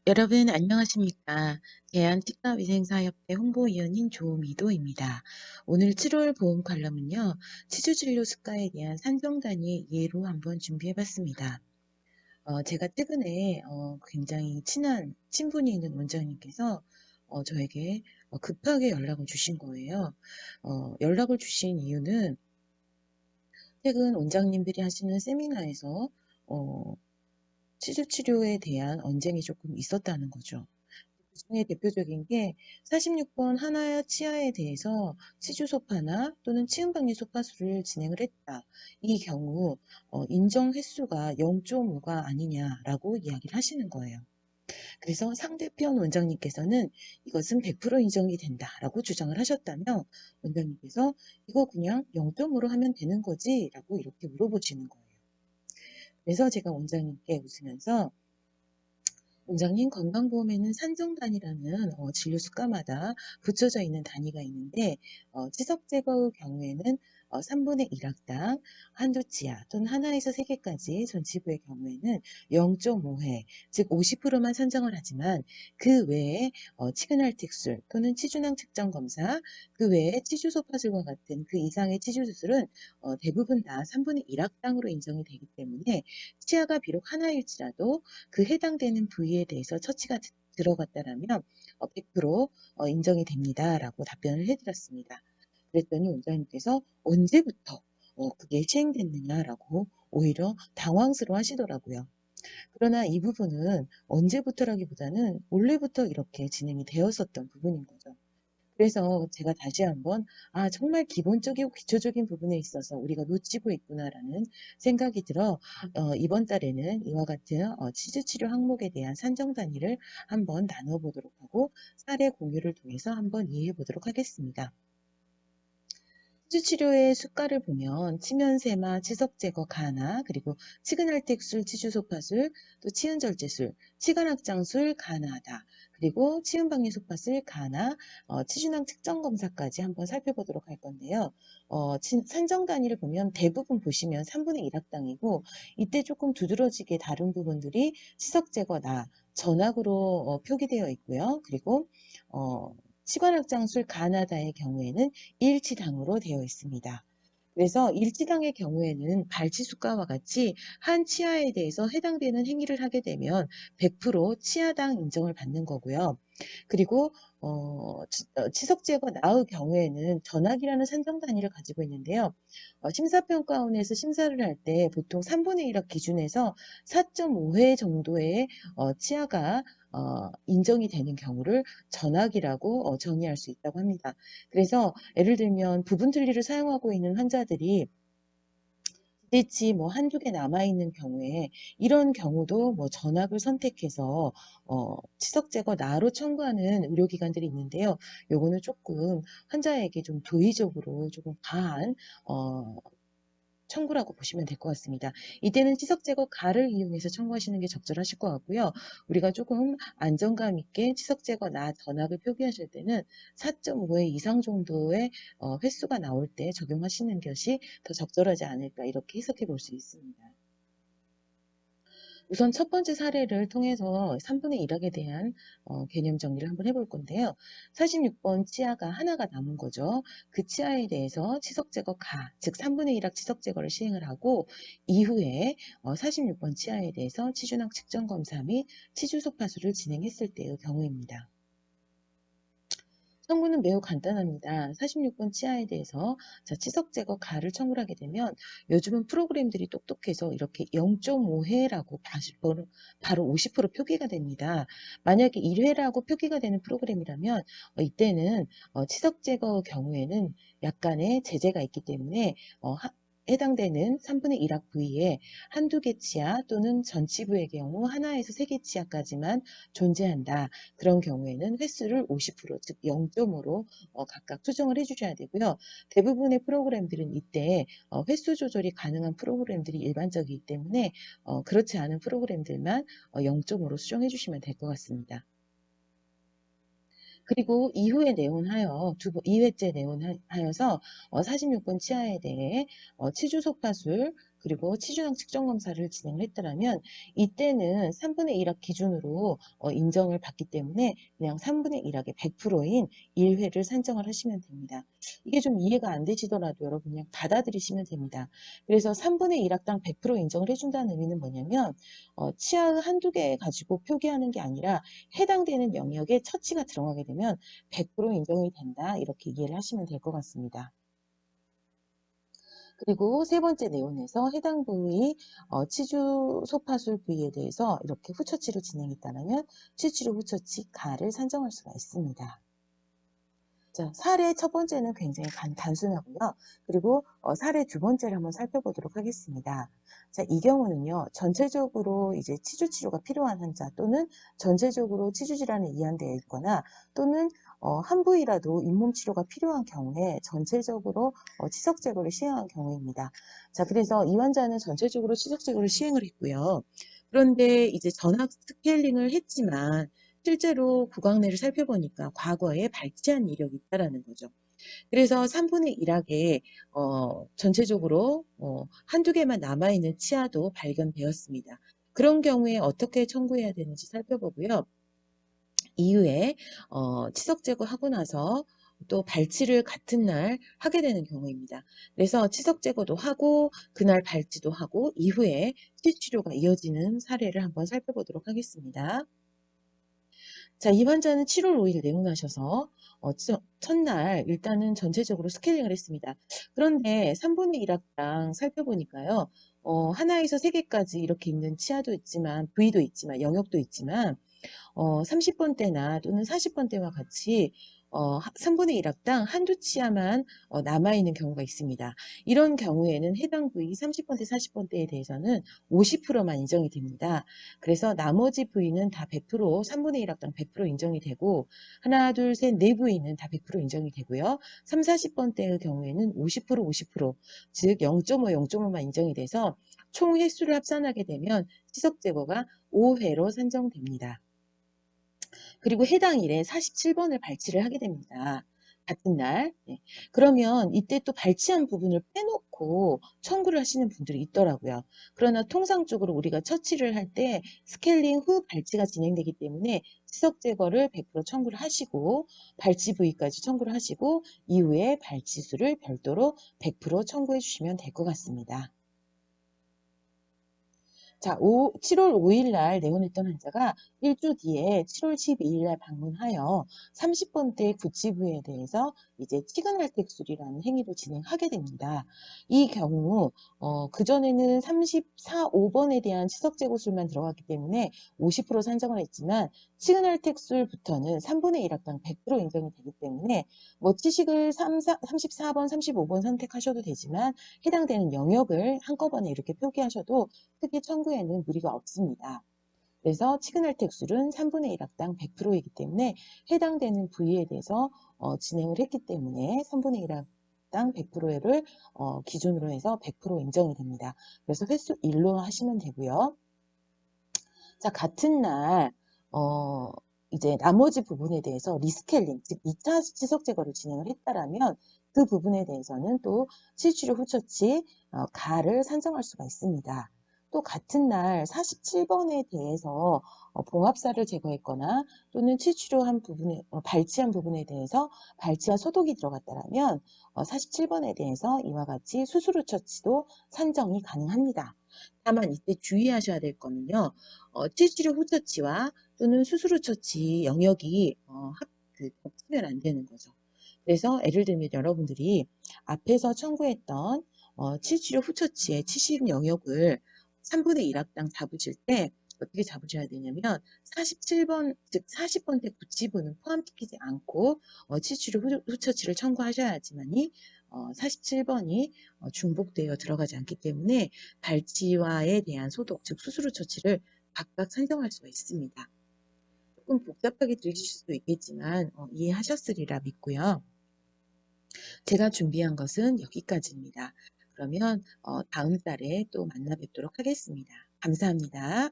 여러분 안녕하십니까? 대한치과위생사협회 홍보위원인 조미도입니다. 오늘 7월 보험 칼럼은요. 치주진료 수가에 대한 산정단위 예로 한번 준비해봤습니다. 제가 최근에 굉장히 친한 친분이 있는 원장님께서 저에게 급하게 연락을 주신 거예요. 연락을 주신 이유는 최근 원장님들이 하시는 세미나에서 어, 치주치료에 대한 언쟁이 조금 있었다는 거죠. 그중에 대표적인 게 46번 하나야 치아에 대해서 치주소파나 또는 치음박리 소파술을 진행을 했다. 이 경우 인정 횟수가 0.5가 아니냐라고 이야기를 하시는 거예요. 그래서 상대편 원장님께서는 이것은 100% 인정이 된다라고 주장을 하셨다며 원장님께서 이거 그냥 0.5로 하면 되는 거지? 라고 이렇게 물어보시는 거예요. 그래서 제가 원장님께 웃으면서 원장님, 건강보험에는 산정단이라는 진료 수가마다 붙여져 있는 단위가 있는데 치석 제거의 경우에는 3분의 1학당 한두 치아 또는 하나에서 3개까지 전치부의 경우에는 0.5회 즉 50%만 산정을 하지만 그 외에 치근할 틱술 또는 치주낭 측정 검사 그 외에 치주소파술과 같은 그 이상의 치주수술은 대부분 다 3분의 1학당으로 인정이 되기 때문에 치아가 비록 하나일지라도 그 해당되는 부위에 대해서 처치가 들어갔다라면 100% 인정이 됩니다라고 답변을 해드렸습니다. 그랬더니 원장님께서 언제부터 그게 시행됐느냐라고 오히려 당황스러워 하시더라고요. 그러나 이 부분은 언제부터라기보다는 원래부터 이렇게 진행이 되었었던 부분인 거죠. 그래서 제가 다시 한번 정말 기본적이고 기초적인 부분에 있어서 우리가 놓치고 있구나라는 생각이 들어 이번 달에는 이와 같은 치주 치료 항목에 대한 산정 단위를 한번 나눠보도록 하고 사례 공유를 통해서 한번 이해해 보도록 하겠습니다. 치주치료의 수가를 보면 치면세마, 치석제거, 가나, 그리고 치근할택술, 치주소파술, 또 치은절제술, 치관확장술, 가나다. 그리고 치은박리소파술, 가나, 치주낭 측정검사까지 한번 살펴보도록 할 건데요. 산정 단위를 보면 대부분 보시면 3분의 1학당이고 이때 조금 두드러지게 다른 부분들이 치석제거, 나, 전학으로 표기되어 있고요. 그리고 치관확장술 가나다의 경우에는 일치당으로 되어 있습니다. 그래서 일치당의 경우에는 발치수가와 같이 한 치아에 대해서 해당되는 행위를 하게 되면 100% 치아당 인정을 받는 거고요. 그리고 치석 제거 나의 경우에는 전학이라는 산정 단위를 가지고 있는데요. 심사평가원에서 심사를 할 때 보통 3분의 1학 기준에서 4.5회 정도의 치아가 인정이 되는 경우를 전학이라고 정의할 수 있다고 합니다. 그래서 예를 들면 부분 틀니를 사용하고 있는 환자들이 기대치 뭐 한두 개 남아있는 경우에 이런 경우도 뭐 전학을 선택해서 치석 제거 나로 청구하는 의료기관들이 있는데요. 요거는 조금 환자에게 좀 도의적으로 조금 과한 청구라고 보시면 될 것 같습니다. 이때는 치석 제거 가를 이용해서 청구하시는 게 적절하실 것 같고요. 우리가 조금 안정감 있게 치석 제거 나 전압을 표기하실 때는 4.5회 이상 정도의 횟수가 나올 때 적용하시는 것이 더 적절하지 않을까 이렇게 해석해 볼 수 있습니다. 우선 첫 번째 사례를 통해서 3분의 1학에 대한 개념 정리를 한번 해볼 건데요. 46번 치아가 하나가 남은 거죠. 그 치아에 대해서 치석 제거 가, 즉 3분의 1학 치석 제거를 시행을 하고 이후에 46번 치아에 대해서 치주낭 측정 검사 및 치주 소파술을 진행했을 때의 경우입니다. 청구는 매우 간단합니다. 46번 치아에 대해서 치석 제거 가를 청구를 하게 되면 요즘은 프로그램들이 똑똑해서 이렇게 0.5회라고 바로 50% 표기가 됩니다. 만약에 1회라고 표기가 되는 프로그램이라면 이때는 치석 제거 경우에는 약간의 제재가 있기 때문에 해당되는 3분의 1학 부위에 한두 개 치아 또는 전치부의 경우 하나에서 3개 치아까지만 존재한다. 그런 경우에는 횟수를 50%, 즉 0.5로 각각 수정을 해주셔야 되고요. 대부분의 프로그램들은 이때 횟수 조절이 가능한 프로그램들이 일반적이기 때문에 그렇지 않은 프로그램들만 0.5로 수정해 주시면 될 것 같습니다. 그리고 이후에 내원하여 2회째 내원하여서 46번 치아에 대해 치주소파술 그리고 치주당 측정 검사를 진행을 했더라면 이때는 3분의 1학 기준으로 인정을 받기 때문에 그냥 3분의 1학의 100%인 1회를 산정을 하시면 됩니다. 이게 좀 이해가 안 되시더라도 여러분 그냥 받아들이시면 됩니다. 그래서 3분의 1학당 100% 인정을 해준다는 의미는 뭐냐면 치아 한두 개 가지고 표기하는 게 아니라 해당되는 영역에 처치가 들어가게 되면 100% 인정이 된다. 이렇게 이해를 하시면 될 것 같습니다. 그리고 세 번째 내용에서 해당 부위 치주 소파술 부위에 대해서 이렇게 후처치를 진행했다면 치치료 후처치 가를 산정할 수가 있습니다. 자, 사례 첫 번째는 굉장히 단순하고요. 그리고 사례 두 번째를 한번 살펴보도록 하겠습니다. 자, 이 경우는요. 전체적으로 이제 치주 치료가 필요한 환자 또는 전체적으로 치주 질환에 이완되어 있거나 또는 한 부위라도 잇몸 치료가 필요한 경우에 전체적으로 치석 제거를 시행한 경우입니다. 자, 그래서 이 환자는 전체적으로 치석 제거를 시행을 했고요. 그런데 이제 전학 스케일링을 했지만 실제로 구강내를 살펴보니까 과거에 발치한 이력이 있다라는 거죠. 그래서 3분의 1학에 전체적으로 한두 개만 남아있는 치아도 발견되었습니다. 그런 경우에 어떻게 청구해야 되는지 살펴보고요. 이후에 치석 제거하고 나서 또 발치를 같은 날 하게 되는 경우입니다. 그래서 치석 제거도 하고 그날 발치도 하고 이후에 치치료가 이어지는 사례를 한번 살펴보도록 하겠습니다. 자, 이 환자는 7월 5일 내원하셔서 첫날 일단은 전체적으로 스케일링을 했습니다. 그런데 3분의 1학당 살펴보니까요. 하나에서 3개까지 이렇게 있는 치아도 있지만 부위도 있지만 영역도 있지만 30번대나 또는 40번대와 같이 3분의 1학당 한두 치아만 남아있는 경우가 있습니다. 이런 경우에는 해당 부위 30번대, 40번대에 대해서는 50%만 인정이 됩니다. 그래서 나머지 부위는 다 100%, 3분의 1학당 100% 인정이 되고 하나, 둘, 셋, 네 부위는 다 100% 인정이 되고요. 3, 40번대의 경우에는 50%, 50%, 즉 0.5, 0.5만 인정이 돼서 총 횟수를 합산하게 되면 치석 제거가 5회로 산정됩니다. 그리고 해당 일에 47번을 발치를 하게 됩니다. 같은 날. 네. 그러면 이때 또 발치한 부분을 빼놓고 청구를 하시는 분들이 있더라고요. 그러나 통상적으로 우리가 처치를 할 때 스케일링 후 발치가 진행되기 때문에 치석 제거를 100% 청구를 하시고 발치 부위까지 청구를 하시고 이후에 발치수를 별도로 100% 청구해 주시면 될 것 같습니다. 자, 7월 5일 날 내원했던 환자가 일주 뒤에 7월 12일 날 방문하여 30번대 구치부에 대해서 이제 치근할택술이라는 행위를 진행하게 됩니다. 이 경우 그전에는 34, 5번에 대한 치석제거술만 들어갔기 때문에 50% 산정을 했지만 치근할택술부터는 3분의 1학당 100% 인정이 되기 때문에 뭐 치식을 34번, 35번 선택하셔도 되지만 해당되는 영역을 한꺼번에 이렇게 표기하셔도 크게 청구에는 무리가 없습니다. 그래서 치근할택술은 3분의 1학당 100%이기 때문에 해당되는 부위에 대해서 진행을 했기 때문에 3분의 1학당 100%를 기준으로 해서 100% 인정이 됩니다. 그래서 횟수 1로 하시면 되고요. 자, 같은 날 이제 나머지 부분에 대해서 리스케일링, 즉 2차 치석 제거를 진행을 했다라면 그 부분에 대해서는 또 치치료 후처치 가를 산정할 수가 있습니다. 또 같은 날 47번에 대해서 봉합살을 제거했거나 또는 치치료한 부분에 발치한 부분에 대해서 발치와 소독이 들어갔다라면 47번에 대해서 이와 같이 수술 후처치도 산정이 가능합니다. 다만 이때 주의하셔야 될 거는요. 치치료 후처치와 또는 수술 후처치 영역이 겹치면 안 되는 거죠. 그래서 예를 들면 여러분들이 앞에서 청구했던 치치료 후처치의 치실 영역을 3분의 1학당 잡으실 때 어떻게 잡으셔야 되냐면 47번, 즉 40번대 구치부는 포함시키지 않고 치치료 후처치를 청구하셔야지만이 47번이 중복되어 들어가지 않기 때문에 발치와에 대한 소독, 즉 수술 후처치를 각각 산정할 수가 있습니다. 조금 복잡하게 들리실 수도 있겠지만 이해하셨으리라 믿고요. 제가 준비한 것은 여기까지입니다. 그러면 다음 달에 또 만나 뵙도록 하겠습니다. 감사합니다.